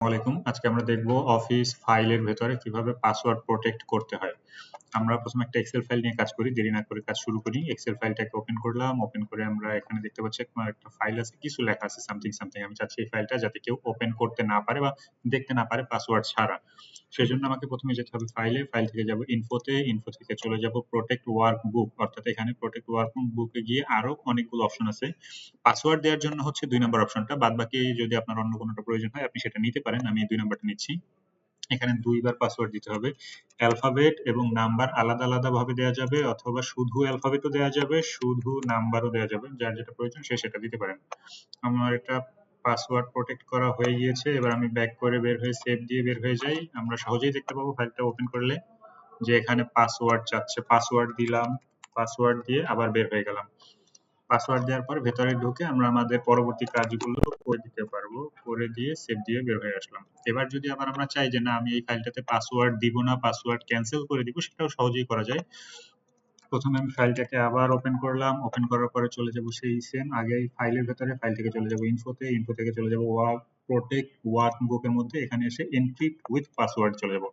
ওয়ালাইকুম। আজকে আমরা দেখব অফিস ফাইলের ভেতরে কিভাবে পাসওয়ার্ড প্রোটেক্ট করতে হয়। আমরা প্রথমে একটা এক্সেল ফাইল নিয়ে কাজ করি, দেরি না করে কাজ শুরু করি। এক্সেল ফাইলটাকে ওপেন করলাম, ওপেন করে আমরা এখানে দেখতে পাচ্ছি একটা ফাইল আছে, কিছু লেখা আছে সামথিং সামথিং। আমি চাচ্ছি এই ফাইলটা যাতে কেউ ওপেন করতে না পারে বা দেখতে না পারে পাসওয়ার্ড ছাড়া। সেজন্য আমাকে প্রথমে যেতে হবে ফাইলে, ফাইল থেকে যাব ইনফোতে, ইনফো থেকে চলে যাব প্রোটেক্ট ওয়ার্ক বুক, অর্থাৎ এখানে প্রোটেক্ট ওয়ার্ক বুকে গিয়ে আরো অনেকগুলো অপশন আছে। পাসওয়ার্ড দেওয়ার জন্য হচ্ছে ২ নাম্বার অপশনটা, বাদবাকি যদি আপনার অন্য কোনোটা প্রয়োজন হয় আপনি সেটা নিতে পারেন। আমি ২ নাম্বারটা নিচ্ছি। এখানে ২ বার পাসওয়ার্ড দিতে হবে। অ্যালফাবেট এবং নাম্বার আলাদা আলাদা ভাবে দেওয়া যাবে, অথবা শুধু অ্যালফাবেটও দেওয়া যাবে, শুধু নাম্বারও দেওয়া যাবে। যার যেটা প্রয়োজন সে সেটা দিতে পারেন। আমার এটা পাসওয়ার্ড প্রোটেক্ট করা হয়ে গিয়েছে। এবার আমি ব্যাক করে বের হয়ে সেভ দিয়ে বের হয়ে যাই। আমরা সহজেই দেখতে পাবো ফাইলটা ওপেন করলে যে এখানে পাসওয়ার্ড চাচ্ছে। পাসওয়ার্ড দিলাম, পাসওয়ার্ড দিয়ে আবার বের হয়ে গেলাম। পাসওয়ার্ড দেওয়ার পর ভেতরে ঢুকে আমরা আমাদের পরবর্তী কাজগুলো করে দিতে পারবো। করে দিয়ে সেভ দিয়ে বের হয়ে আসলাম। এবার যদি আবার আমরা চাই যে না আমি এই ফাইলটাতে পাসওয়ার্ড দিব না, পাসওয়ার্ড ক্যান্সেল করে দিব, সেটাও সহজেই করা যায়। প্রথমে আমি ফাইলটাকে আবার ওপেন করলাম, ওপেন করার পরে চলে যাব সেই সেম আগেই ফাইলের ভেতরে, ফাইল থেকে চলে যাব ইনফোতে, ইনফো থেকে চলে যাব প্রোটেক্ট ওয়ার্ক বুকের মধ্যে, এখানে এসে এনক্রিপ্ট উইথ পাসওয়ার্ড চলে যাব।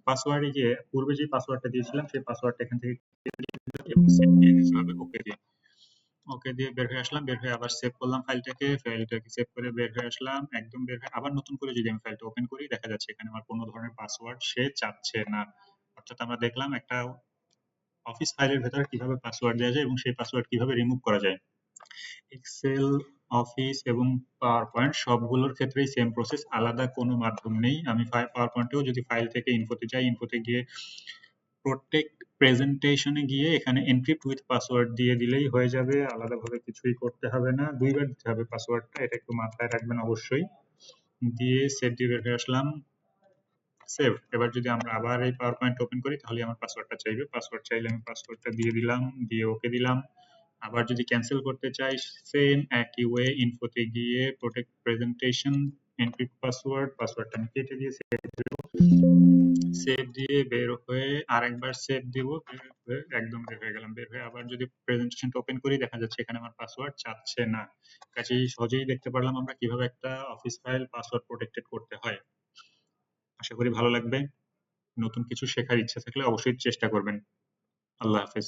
পাসওয়ার্ডে গিয়ে পূর্বে যে পাসওয়ার্ডটা দিয়েছিলাম সেই পাসওয়ার্ডটা এখান থেকে এবং সেভ দিয়ে দিতে হবে, ওকে দিয়ে। ওকে দিয়ে বের হয়ে আসলাম, বের হয়ে আবার সেভ করলাম ফাইলটাকে, ফাইলটাকে সেভ করে বের হয়ে আসলাম, একদম বের হয়ে আবার নতুন করে যদি আমি ফাইলটা ওপেন করি দেখা যাচ্ছে এখানে আমার কোনো ধরনের পাসওয়ার্ড সে চাচ্ছে না। অর্থাৎ আমরা দেখলাম একটা অফিস ফাইলের ভেতরে কিভাবে পাসওয়ার্ড দেওয়া যায় এবং সেই পাসওয়ার্ড কিভাবে রিমুভ করা যায়। এক্সেল, অফিস এবং পাওয়ার পয়েন্ট সবগুলোর ক্ষেত্রেই সেম প্রসেস, আলাদা কোনো মাধ্যম নেই। আমি পাওয়ার পয়েন্টেও যদি ফাইল থেকে ইনফোতে যাই, ইনফোতে গিয়ে প্রোটেক্ট প্রেজেন্টেশনে গিয়ে এখানে এনক্রিপ্ট উইথ পাসওয়ার্ড দিয়ে দিলেই হয়ে যাবে, আলাদাভাবে কিছুই করতে হবে না। ২ বার দিতে হবে পাসওয়ার্ডটা, এটা একটু মাথায় রাখবেন অবশ্যই। দিয়ে সেভ দিয়ে বের হয়ে আসলাম, সেভ। এবার যদি আমরা আবার এই পাওয়ার পয়েন্ট ওপেন করি তাহলে আমার পাসওয়ার্ডটা চাইবে, পাসওয়ার্ড চাইলে আমি পাসওয়ার্ডটা দিয়ে দিলাম, দিয়ে ওকে দিলাম। আবার যদি ক্যান্সেল করতে চাই সেম একই ওয়ে, ইনফোতে গিয়ে প্রোটেক্ট প্রেজেন্টেশন, এনক্রিপ্ট পাসওয়ার্ড, পাসওয়ার্ডটা আমি কেটে দিয়ে সেভ দিয়ে বের হয়ে আরেকবার সেভ দিব, বের হয়ে একদম বের হয়ে গেলাম। বের হয়ে আবার যদি প্রেজেন্টেশনটা ওপেন করি দেখা যাচ্ছে এখানে আমার পাসওয়ার্ড চাচ্ছে না। কাজেই সহজেই দেখতে পারলাম আমরা কিভাবে একটা অফিস ফাইল পাসওয়ার্ড প্রোটেক্টেড করতে হয়। আশা করি ভালো লাগবে। নতুন কিছু শেখার ইচ্ছা থাকলে অবশ্যই চেষ্টা করবেন। আল্লাহ হাফেজ।